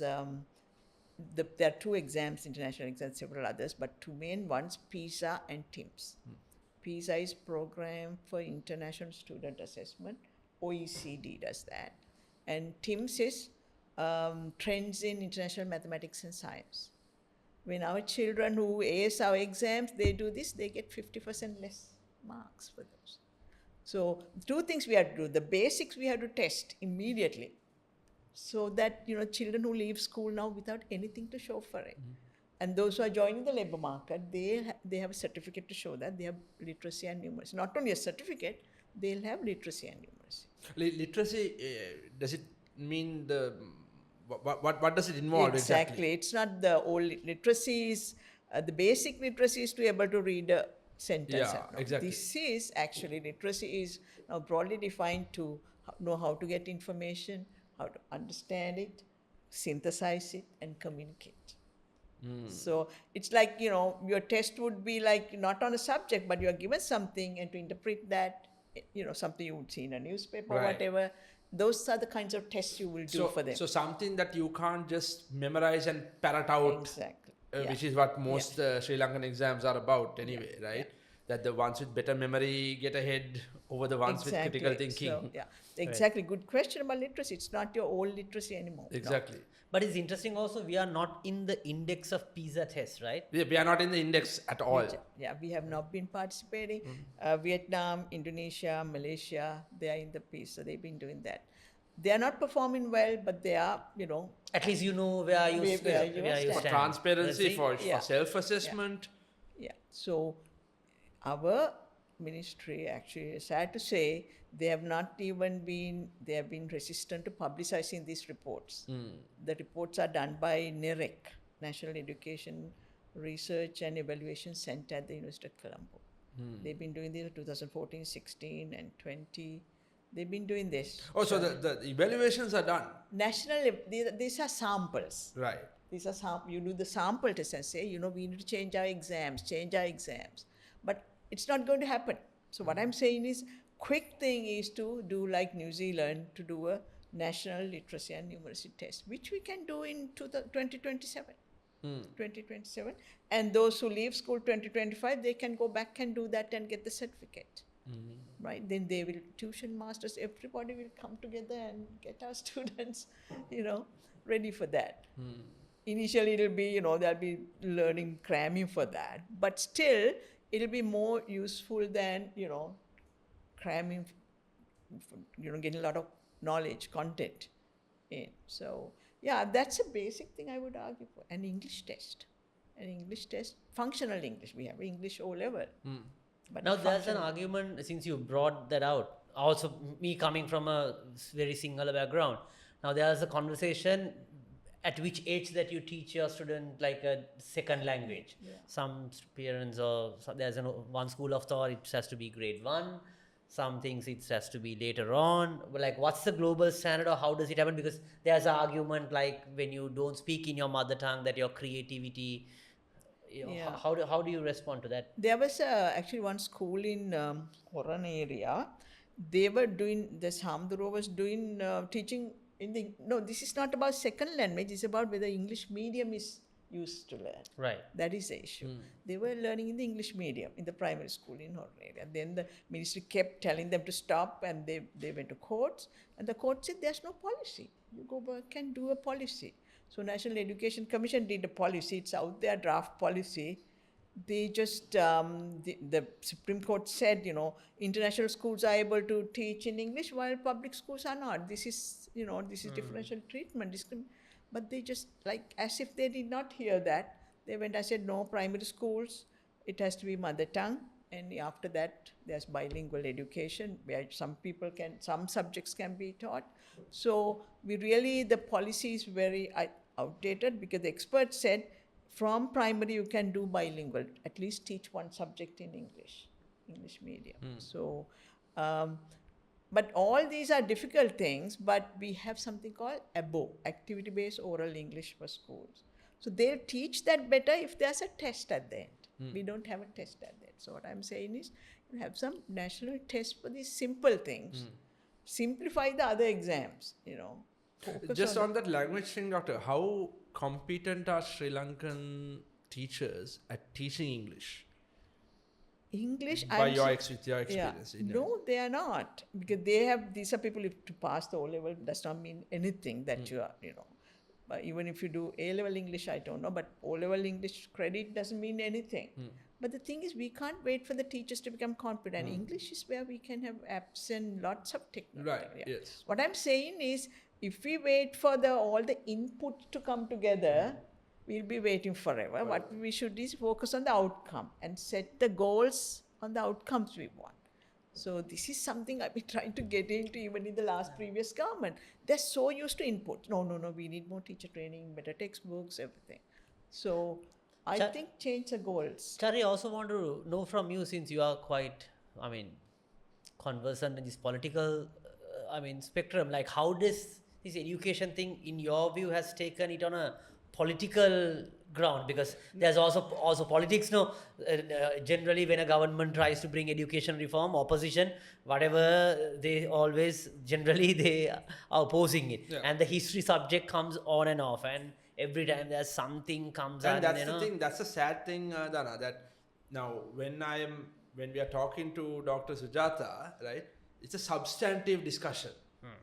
there are two exams, international exams, several others, but two main ones, PISA and TIMSS. PISA is Program for International Student Assessment. OECD does that. And TIMSS is Trends in International Mathematics and Science. When our children who ace our exams, they do this, they get 50% less marks for those. So two things we have to do. The basics we have to test immediately, so that, you know, children who leave school now without anything to show for it. And those who are joining the labor market, they have a certificate to show that they have literacy and numeracy. Not only a certificate, they'll have literacy and numeracy. Literacy, does it mean the what does it involve exactly? It's not the old literacy is the basic literacy is to be able to read a sentence. Yeah, exactly. This is actually, literacy is now broadly defined to know how to get information, how to understand it, synthesize it, and communicate. So it's like, you know, your test would be like not on a subject, but you are given something, and to interpret that, you know, something you would see in a newspaper or whatever. Those are the kinds of tests you will do for them. So something that you can't just memorize and parrot out. Exactly. Which is what most Sri Lankan exams are about anyway, right? That the ones with better memory get ahead over the ones with critical thinking. So, exactly. Good question about literacy. It's not your old literacy anymore. Exactly. No. But it's interesting also, we are not in the index of PISA test, right? We are not in the index at all. We have not been participating. Vietnam, Indonesia, Malaysia, they are in the PISA. They've been doing that. They are not performing well, but they are, you know. At least you know where you stand. For transparency, for self-assessment. Yeah. So our ministry, actually, sad to say, they have been resistant to publicizing these reports. The reports are done by NEREC, National Education Research and Evaluation Center at the University of Colombo. They've been doing this in 2014, 16 and 20. They've been doing this. Oh, so the evaluations are done? These are samples. Right. These are you do the sample test and say, you know, we need to change our exams. But it's not going to happen. So what I'm saying is, quick thing is to do like New Zealand, to do a national literacy and numeracy test, which we can do in 2027. 2027. And those who leave school 2025, they can go back and do that and get the certificate. Right? Then they will, tuition masters, everybody will come together and get our students, you know, ready for that. Initially, it'll be, you know, they'll be learning cramming for that. But still, it'll be more useful than, you know, cramming, you know, getting a lot of knowledge, content in. So, yeah, that's a basic thing I would argue for. An English test, functional English. We have English O level. But now there's an argument, since you brought that out, also me coming from a very Sinhala background. Now there's a conversation at which age that you teach your student like a second language. Some parents there's one school of thought it has to be grade 1. Some things it has to be later on. Like, what's the global standard, or how does it happen? Because there's an argument like when you don't speak in your mother tongue, that your creativity. You know, how do you respond to that? There was actually one school in Horan area. They were doing, the Hamduro was doing teaching in the, no, this is not about second language, it's about whether English medium is used to learn. Right. That is the issue. They were learning in the English medium in the primary school in Horan area. Then the ministry kept telling them to stop, and they went to courts, and the court said there's no policy. You go back and do a policy. So National Education Commission did a policy. It's out there, draft policy. They just, the Supreme Court said, you know, international schools are able to teach in English while public schools are not. This is, you know, this is differential treatment. But they just, like, as if they did not hear that, they went and said, no, primary schools, it has to be mother tongue. And after that, there's bilingual education where some subjects can be taught. So the policy is very outdated, because the experts said from primary you can do bilingual, at least teach one subject in English medium. So, but all these are difficult things, but we have something called ABO, Activity-Based Oral English for Schools. So they'll teach that better if there's a test at the end. We don't have a test at that. So what I'm saying is, you have some national test for these simple things. Simplify the other exams, Focus Just on that language thing, Doctor, how competent are Sri Lankan teachers at teaching English? English. With your experience. No, they are not, because these are people, if to pass the O level does not mean anything that you are, But even if you do A level English, I don't know, but O level English credit doesn't mean anything. But the thing is, we can't wait for the teachers to become competent. English is where we can have apps and lots of technology. Right. Yes. What I'm saying is, if we wait for all the input to come together, we'll be waiting forever. Right. What we should is focus on the outcome and set the goals on the outcomes we want. So this is something I've been trying to get into even in the previous government. They're so used to input. No, we need more teacher training, better textbooks, everything. So I think change the goals. Chari, I also want to know from you, since you are quite, conversant in this political, spectrum, like how does this education thing, in your view, has taken it on a political ground? Because there's also politics. Generally, when a government tries to bring education reform, opposition, whatever, they always they are opposing it. Yeah. And the history subject comes on and off, and every time there's something comes up. And that's the thing. That's the sad thing, Dana. That now when we are talking to Dr. Sujata, right? It's a substantive discussion,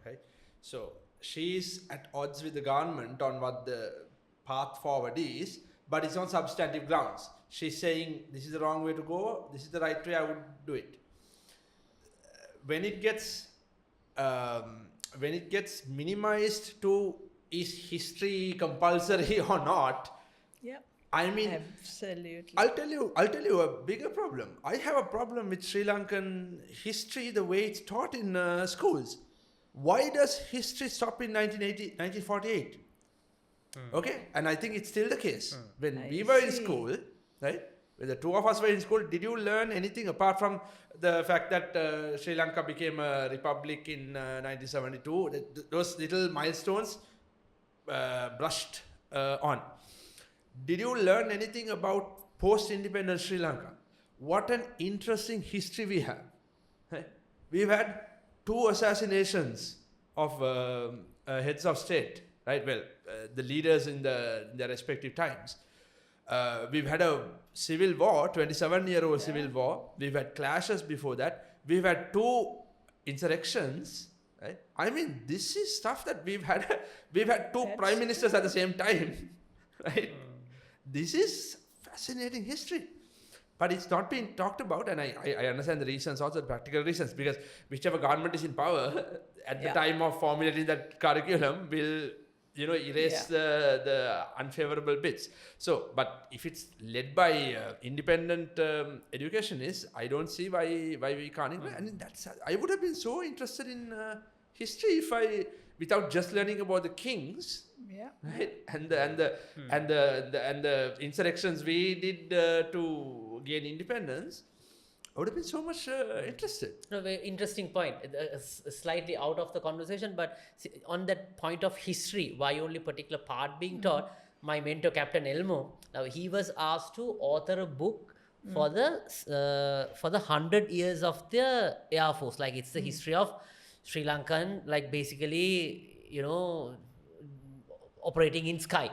right? So she's at odds with the government on what the path forward is, but it's on substantive grounds. She's saying this is the wrong way to go, this is the right way, I would do it. When it gets minimized to is history compulsory or not? Yeah. Absolutely. I'll tell you a bigger problem. I have a problem with Sri Lankan history, the way it's taught in schools. Why does history stop in 1948? Okay, and I think it's still the case. When we were in school, right? When the two of us were in school, did you learn anything apart from the fact that Sri Lanka became a republic in 1972? Those little milestones brushed on. Did you learn anything about post-independence Sri Lanka? What an interesting history we have. We've had 2 assassinations of heads of state, right? Well, the leaders in their respective times. We've had a civil war, 27-year-old civil war. We've had clashes before that. We've had 2 insurrections. Right? This is stuff that we've had. We've had 2 prime ministers at the same time. Right? This is fascinating history. But it's not being talked about, and I understand the reasons, also the practical reasons, because whichever government is in power at the time of formulating that curriculum will, erase the unfavorable bits. So, but if it's led by independent educationists, I don't see why we can't. I would have been so interested in history if without just learning about the kings. Yeah. Right, and the insurrections we did to gain independence, I would have been so much interested. No, very interesting point. Slightly out of the conversation, but on that point of history, why only particular part being taught? My mentor, Captain Elmo, now he was asked to author a book for the 100 years of the Air Force. Like it's the history of Sri Lankan, like basically, operating in sky.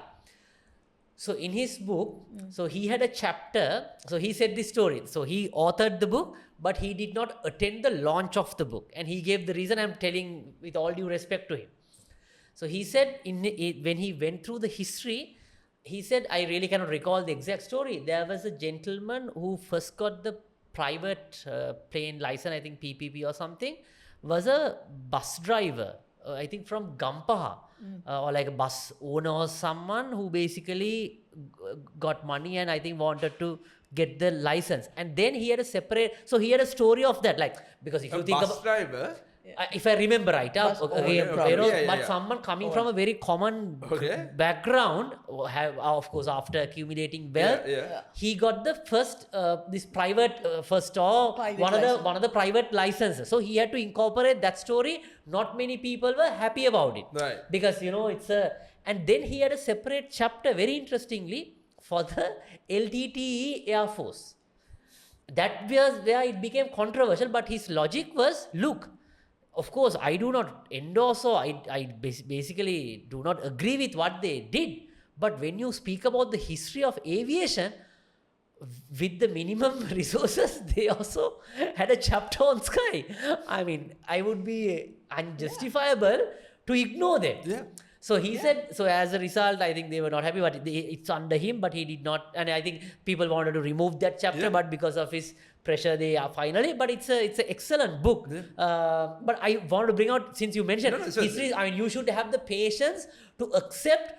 So in his book, so he had a chapter, so he said this story. So he authored the book, but he did not attend the launch of the book. And he gave the reason, I'm telling with all due respect to him. So he said when he went through the history, he said, I really cannot recall the exact story. There was a gentleman who first got the private plane license, I think PPP or something, was a bus driver, I think from Gampaha. Or like a bus owner or someone who basically got money and I think wanted to get the license. And then he had a separate, so he had a story of that, like, because if you think bus driver, if I remember right, someone coming from a very common background, of course, after accumulating wealth, he got the first, this private, one of the private licenses. So he had to incorporate that story. Not many people were happy about it. Right. Because, it's a, and then he had a separate chapter, very interestingly, for the LTTE Air Force. That was where it became controversial, but his logic was, look, of course, I do not endorse or I basically do not agree with what they did. But when you speak about the history of aviation, with the minimum resources, they also had a chapter on sky. I mean, I would be unjustifiable to ignore them. Yeah. So he said, so as a result, I think they were not happy, but it's under him, but he did not. And I think people wanted to remove that chapter, but because of his pressure, they are finally, but it's an excellent book. Yeah. But I want to bring out, since you mentioned history, I mean, you should have the patience to accept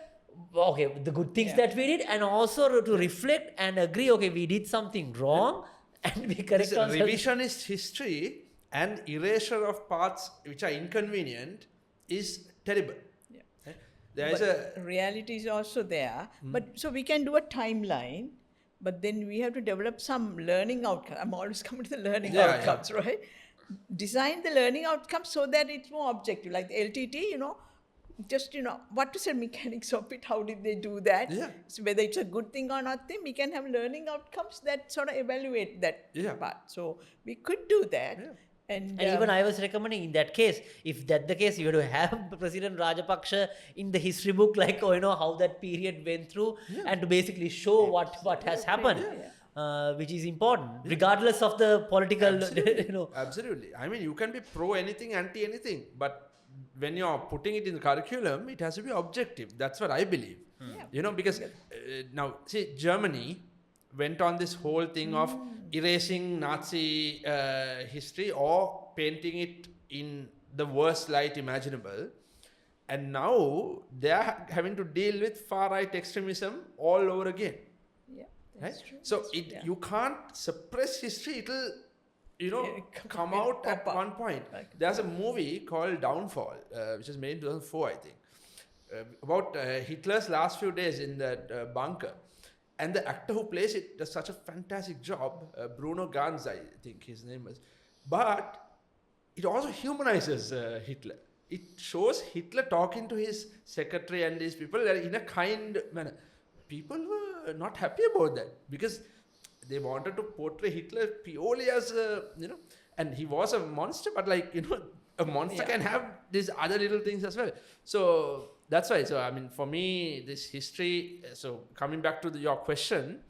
the good things that we did, and also to reflect and agree, okay, we did something wrong, and we correct This ourselves. revisionist history and erasure of parts which are inconvenient is terrible. There is But reality is also there. But so we can do a timeline, but then we have to develop some learning outcome. I'm always coming to the learning outcomes, right? Design the learning outcomes so that it's more objective. Like the LTT, just, what is the mechanics of it? How did they do that? Yeah. So whether it's a good thing or not thing, we can have learning outcomes that sort of evaluate that part. So we could do that. Yeah. And even I was recommending in that case, if that's the case, you have to have President Rajapaksa in the history book, like, how that period went through, and to basically show what has happened, which is important, regardless of the political, Absolutely. I mean, you can be pro anything, anti anything, but when you're putting it in the curriculum, it has to be objective. That's what I believe. Because now, see, Germany went on this whole thing of erasing Nazi history or painting it in the worst light imaginable. And now they are having to deal with far-right extremism all over again. Yeah, Right? that's true. So you can't suppress history. It'll, come out at one point. There's a movie called Downfall, which was made in 2004, I think, about Hitler's last few days in that bunker. And the actor who plays it does such a fantastic job, Bruno Ganz, I think his name was. But it also humanizes Hitler. It shows Hitler talking to his secretary and his people in a kind manner. People were not happy about that because they wanted to portray Hitler purely as, and he was a monster, but a monster can have these other little things as well. So that's why. So, I mean, for me, this history, so coming back to your question,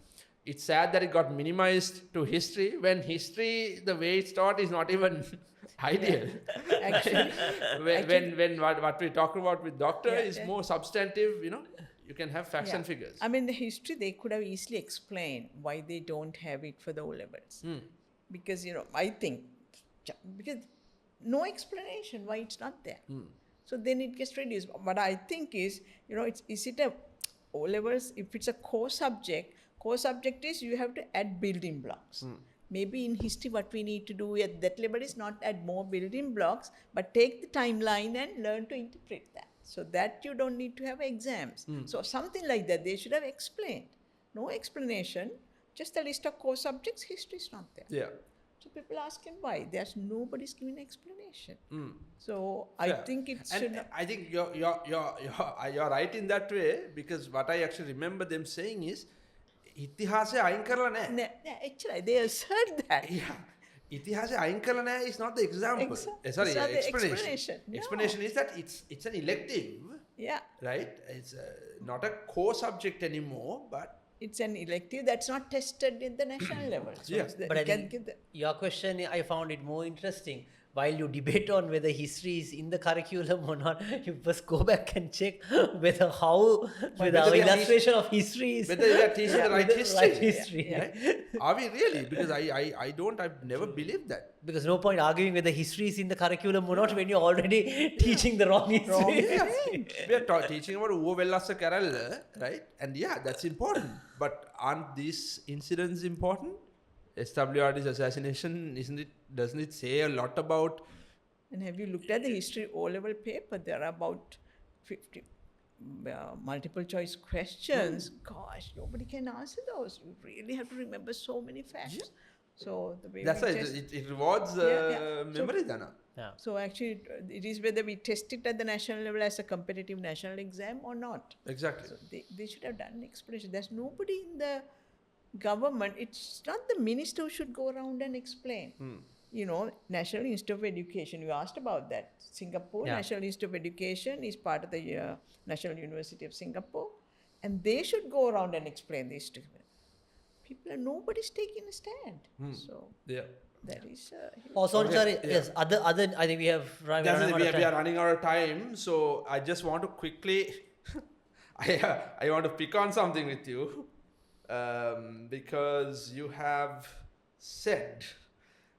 it's sad that it got minimized to history when history, the way it's taught, is not even ideal. Actually, when what we talk about with doctor is more substantive, you can have facts and figures. I mean, the history, they could have easily explained why they don't have it for the O-levels. Because, I think, because no explanation why it's not there. So then it gets reduced. What I think is, is it a O-levels, if it's a core subject is you have to add building blocks. Maybe in history what we need to do at that level is not add more building blocks, but take the timeline and learn to interpret that. So that you don't need to have exams. So something like that they should have explained. No explanation, just a list of core subjects, history is not there. Yeah. So people ask him why. Nobody's giving explanation. So I think it should. And I think you're right in that way, because what I actually remember them saying is, ඉතිහාසය අයින් කරලා නැහැ. Actually, they assert that. Yeah. ඉතිහාසය අයින් කරලා නැහැ is not the example. Sorry, It's not the explanation. No. Explanation is that it's an elective. Yeah. Right? It's not a core subject anymore, but it's an elective that's not tested in the national level. So but I think your question, I found it more interesting. While you debate on whether history is in the curriculum or not, you must go back and check whether our illustration of history is whether we are teaching the right history. Yeah. Right? Are we really? Because I've never believed that. Because no point arguing whether history is in the curriculum or not when you're already teaching the wrong history. We are teaching about Uwe Wellassa Kerala, right? And that's important. But aren't these incidents important? SWRD's assassination, doesn't it say a lot about? And have you looked at the history O-level paper? There are about 50 multiple choice questions. Gosh, nobody can answer those. You really have to remember so many facts. So the way that's why it rewards memory, Dana. Yeah. So actually, it is whether we test it at the national level as a competitive national exam or not. Exactly. So they should have done an explanation. There's nobody in the government. It's not the minister who should go around and explain. You know, National Institute of Education. You asked about that. Singapore Yeah. National Institute of Education is part of the National University of Singapore, and they should go around and explain this to people. Nobody's taking a stand. So Yeah. that is. Also, Okay, sorry, yeah. yes, other, I think we have run That's out it. of We are time. running out of time, so I just want to quickly, I want to pick on something with you, because you have said,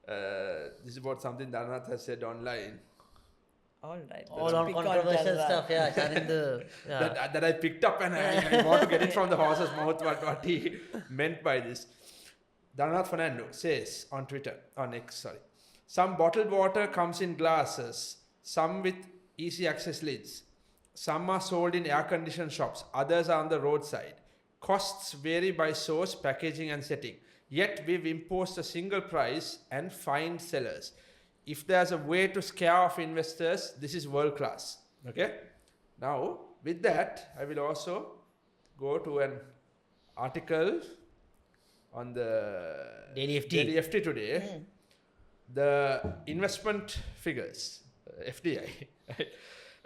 this is about something Dhananath has said online, All right. All let's on pick controversial Chandra. stuff, yeah, Charindra, yeah. that I picked up, and I want to get it from the horse's mouth what he meant by this. Dhananath Fernando says on Twitter, on X, sorry, some bottled water comes in glasses, some with easy access lids. Some are sold in air-conditioned shops, others are on the roadside. Costs vary by source, packaging and setting. Yet we've imposed a single price and fined sellers. If there's a way to scare off investors, this is world class. Okay? Now, with that, I will also go to an article on the Daily FT. Daily FT today. The investment figures, FDI.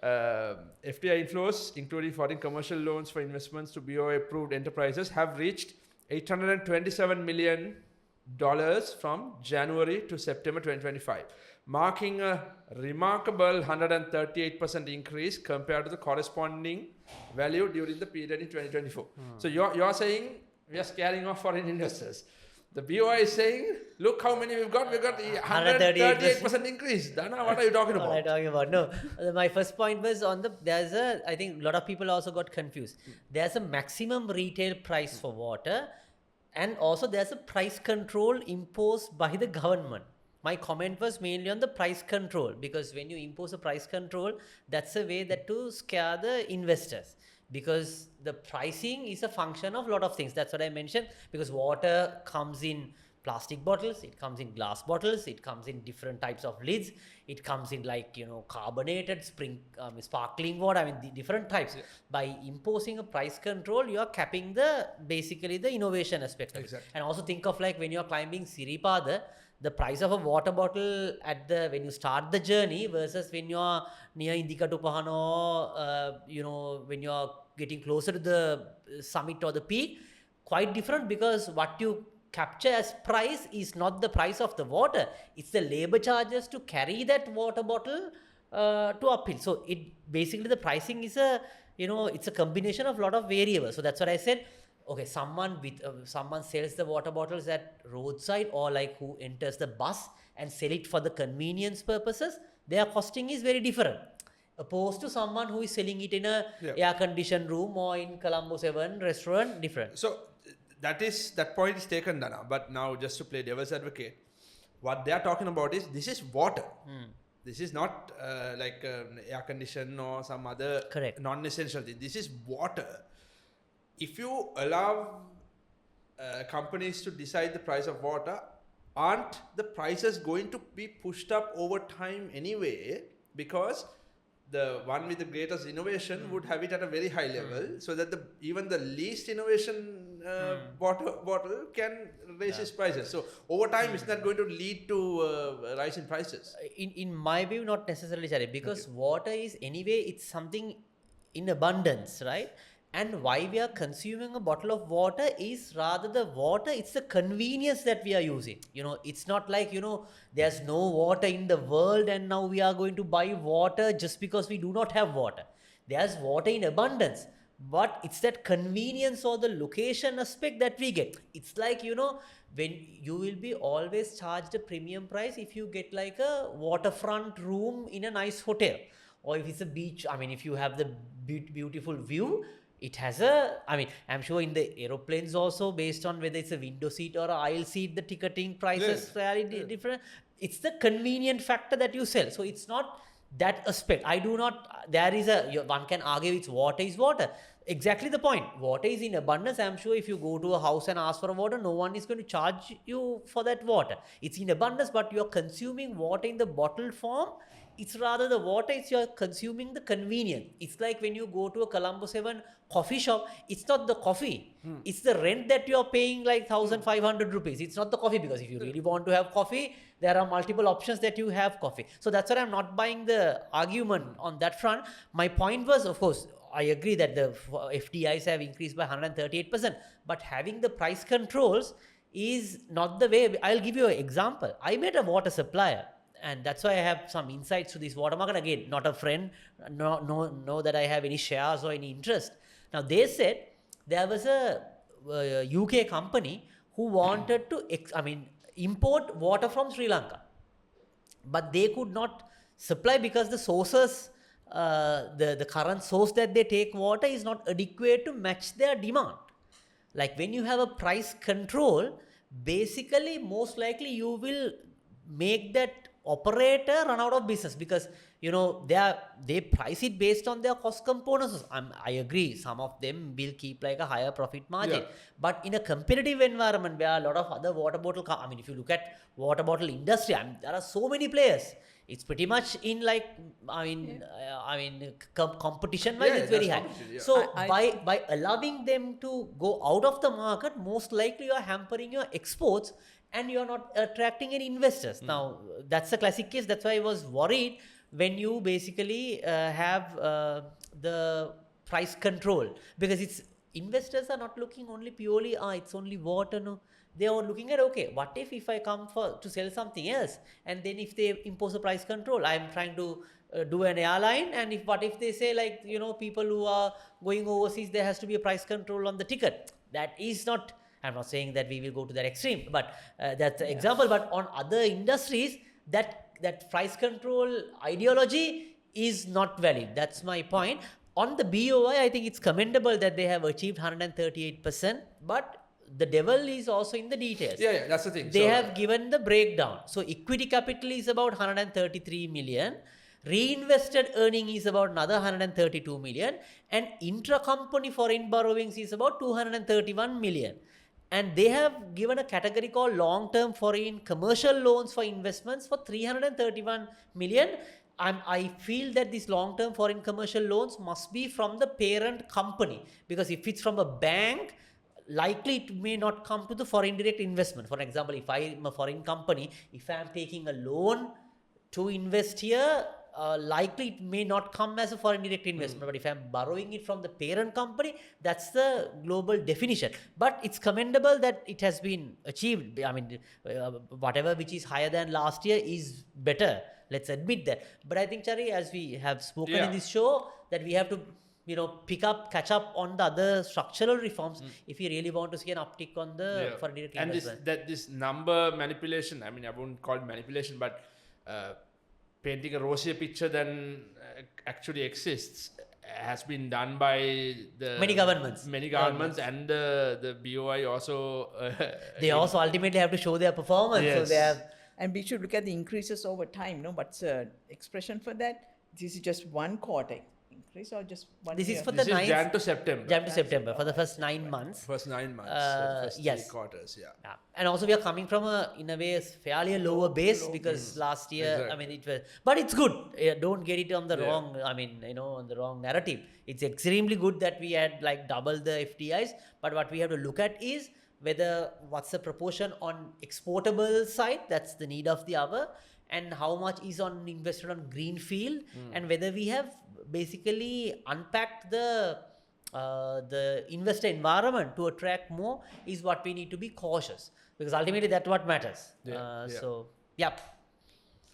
FDI inflows, including foreign commercial loans for investments to BOI-approved enterprises, have reached $827 million from January to September 2025, marking a remarkable 138% increase compared to the corresponding value during the period in 2024. So you're saying we are scaring off foreign investors. The BOI is saying, look how many we've got. We've got 138% increase. Dana, what are you talking about? What are you talking about? No, my first point was on I think a lot of people also got confused. There's a maximum retail price for water, and also there's a price control imposed by the government. My comment was mainly on the price control, because when you impose a price control, that's a way that to scare the investors. Because the pricing is a function of a lot of things. That's what I mentioned. Because water comes in plastic bottles, it comes in glass bottles, it comes in different types of lids, it comes in carbonated sparkling water. I mean, the different types. Yeah. By imposing a price control, you are capping basically the innovation aspect of it. And also think of when you are climbing Siripada, the price of a water bottle when you start the journey versus when you are near Indikatu Pahano, when you are getting closer to the summit or the peak, quite different, because what you capture as price is not the price of the water, it's the labor charges to carry that water bottle to uphill. So it basically, the pricing is it's a combination of a lot of variables. So that's what I said. Okay, someone sells the water bottles at roadside, or who enters the bus and sell it for the convenience purposes, their costing is very different. Opposed to someone who is selling it in a air-conditioned room or in Colombo 7 restaurant, different. So that point is taken, Dana. But now, just to play devil's advocate, what they are talking about is this is water. This is not air condition or some other non-essential thing. This is water. If you allow companies to decide the price of water, aren't the prices going to be pushed up over time anyway? Because the one with the greatest innovation would have it at a very high level, so that even the least innovation bottle can raise its prices. So over time, it's not going to lead to a rise in prices. In my view, not necessarily, Charlie, because water is anyway, it's something in abundance, right? And why we are consuming a bottle of water is rather the water, it's the convenience that we are using. It's not there's no water in the world and now we are going to buy water just because we do not have water. There's water in abundance, but it's that convenience or the location aspect that we get. It's when you will be always charged a premium price if you get a waterfront room in a nice hotel, or if it's a beach. I mean, if you have the beautiful view, it has I'm sure in the aeroplanes also, based on whether it's a window seat or an aisle seat, the ticketing prices are different. It's the convenient factor that you sell. So it's not that aspect. I do not, there is one can argue it's water is water. Exactly the point. Water is in abundance. I'm sure if you go to a house and ask for water, no one is going to charge you for that water. It's in abundance, but you're consuming water in the bottled form. It's rather the water, it's you're consuming the convenience. It's like when you go to a Colombo 7 coffee shop, it's not the coffee. It's the rent that you're paying like 1,500 rupees. It's not the coffee, because if you really want to have coffee, there are multiple options that you have coffee. So that's why I'm not buying the argument on that front. My point was, of course, I agree that the FDIs have increased by 138%, but having the price controls is not the way. I'll give you an example. I met a water supplier, and that's why I have some insights to this water market. Again, not a friend, no that I have any shares or any interest. Now, they said there was a UK company who wanted to import water from Sri Lanka, but they could not supply because the sources, the current source that they take water is not adequate to match their demand. Like when you have a price control, basically most likely you will make that operator run out of business, because they price it based on their cost components. I agree, some of them will keep like a higher profit margin, but in a competitive environment where a lot of other water bottle if you look at water bottle industry, there are so many players. It's pretty much in like competition wise, it's very high. So by allowing them to go out of the market, most likely you are hampering your exports and you are not attracting any investors. Now, that's a classic case. That's why I was worried when you basically have the price control, because it's investors are not looking only purely, it's only water, no. They are looking at, okay, what if I come to sell something else, and then if they impose a price control, I'm trying to do an airline, and what if they say like, people who are going overseas, there has to be a price control on the ticket. That is not, I'm not saying that we will go to that extreme, but that's an example. But on other industries, that price control ideology is not valid. That's my point. On the BOI, I think it's commendable that they have achieved 138%, but the devil is also in the details. Yeah, that's the thing. They have given the breakdown. So equity capital is about 133 million. Reinvested earning is about another 132 million. And intra-company foreign borrowings is about 231 million. And they have given a category called long-term foreign commercial loans for investments for 331 million. I feel that these long-term foreign commercial loans must be from the parent company, because if it's from a bank, likely it may not come to the foreign direct investment. For example, if I'm a foreign company, if I'm taking a loan to invest here, likely it may not come as a foreign direct investment. But if I'm borrowing it from the parent company, that's the global definition. But it's commendable that it has been achieved. Whatever which is higher than last year is better. Let's admit that. But I think, Chari, as we have spoken in this show, that we have to catch up on the other structural reforms if you really want to see an uptick on the foreign direct investment. And this number manipulation, I wouldn't call it manipulation, but painting a rosier picture than actually exists has been done by the many governments and the BOI also. They also ultimately have to show their performance. Yes. So they have. And we should look at the increases over time. No, what's the expression for that? This is just one quarter increase or just 1 This year? is for this the is Jan to September. Jan to September for the first 9 months. First 9 months. The first 3 quarters. Yeah. And also we are coming from in a way, fairly lower base because last year, Exactly. it was, but it's good. Don't get it on the wrong, on the wrong narrative. It's extremely good that we had like double the FDIs. But what we have to look at is what's the proportion on exportable side, that's the need of the hour, and how much is invested on greenfield, and whether we have basically unpacked the investor environment to attract more is what we need to be cautious, because ultimately that's what matters. So,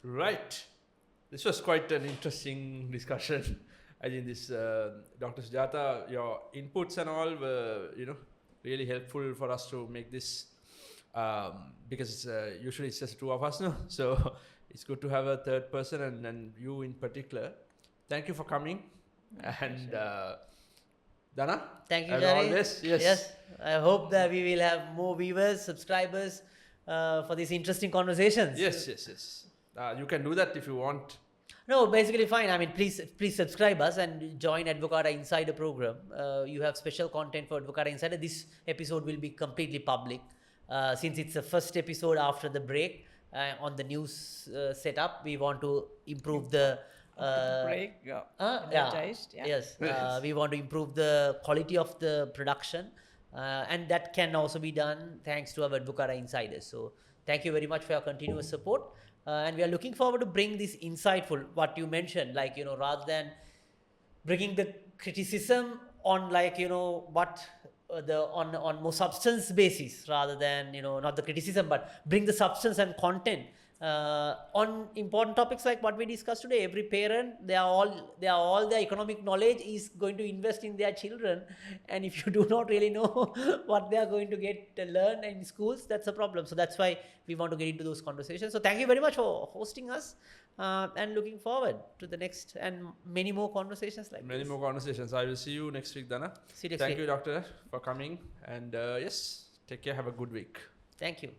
Right. This was quite an interesting discussion. I think this, Dr. Sujata, your inputs and all were, really helpful for us to make this, because usually it's just two of us now. So it's good to have a third person and you in particular. Thank you for coming. And Dana? Thank you, as Jari. always. Yes. I hope that we will have more viewers, subscribers for these interesting conversations. Yes. You can do that if you want. No, basically fine. I mean, please subscribe us and join Advocata Insider program. You have special content for Advocata Insider. This episode will be completely public since it's the first episode after the break on the news setup. We want to improve the break, energized. Yeah. Yes, we want to improve the quality of the production, and that can also be done thanks to our Advocata Insiders. So thank you very much for your continuous support. And we are looking forward to bring this insightful, what you mentioned, like, rather than bringing the criticism on what on more substance basis, rather than, not the criticism, but bring the substance and content on important topics like what we discussed today. Every parent, they are all their economic knowledge is going to invest in their children, and if you do not really know what they are going to get to learn in schools, that's a problem. So that's why we want to get into those conversations. So thank you very much for hosting us, and looking forward to the next and many more conversations like Many this. more conversations. I will see you next week, Dana. See you next Thank week. you, doctor, for coming. And yes, take care. Have a good week. Thank you.